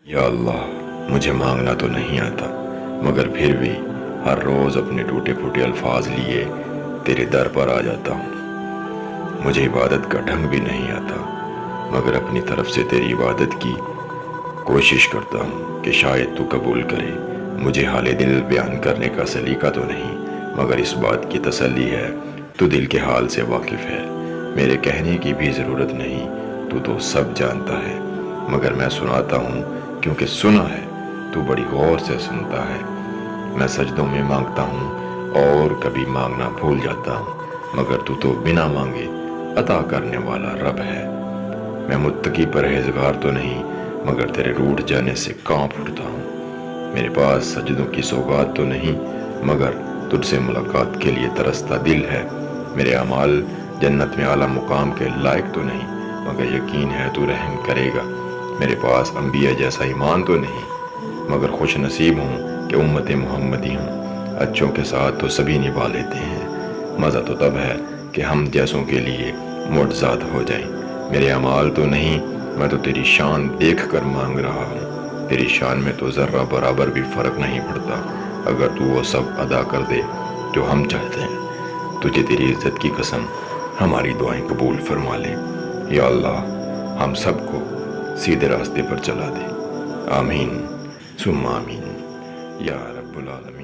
یا اللہ، مجھے مانگنا تو نہیں آتا، مگر پھر بھی ہر روز اپنے ٹوٹے پھوٹے الفاظ لیے تیرے در پر آ جاتا ہوں۔ مجھے عبادت کا ڈھنگ بھی نہیں آتا، مگر اپنی طرف سے تیری عبادت کی کوشش کرتا ہوں کہ شاید تو قبول کرے۔ مجھے حال دل بیان کرنے کا سلیقہ تو نہیں، مگر اس بات کی تسلی ہے تو دل کے حال سے واقف ہے۔ میرے کہنے کی بھی ضرورت نہیں، تو سب جانتا ہے، مگر میں سناتا ہوں کیونکہ سنا ہے تو بڑی غور سے سنتا ہے۔ میں سجدوں میں مانگتا ہوں اور کبھی مانگنا بھول جاتا ہوں، مگر تو بنا مانگے عطا کرنے والا رب ہے۔ میں متقی پرہیزگار تو نہیں، مگر تیرے روٹھ جانے سے کانپ اٹھتا ہوں۔ میرے پاس سجدوں کی سوغات تو نہیں، مگر تجھ سے ملاقات کے لیے ترستا دل ہے۔ میرے اعمال جنت میں اعلیٰ مقام کے لائق تو نہیں، مگر یقین ہے تو رحم کرے گا۔ میرے پاس انبیاء جیسا ایمان تو نہیں، مگر خوش نصیب ہوں کہ امت محمدی ہوں۔ اچھوں کے ساتھ تو سبھی نبھا لیتے ہیں، مزہ تو تب ہے کہ ہم جیسوں کے لیے معجزات ہو جائیں۔ میرے اعمال تو نہیں، میں تو تیری شان دیکھ کر مانگ رہا ہوں۔ تیری شان میں تو ذرہ برابر بھی فرق نہیں پڑتا۔ اگر تو وہ سب ادا کر دے جو ہم چاہتے ہیں، تجھے تیری عزت کی قسم ہماری دعائیں قبول فرما لے۔ یا اللہ، ہم سب کو سیدھے راستے پر چلا دے۔ آمین ثم آمین یا رب العالمین۔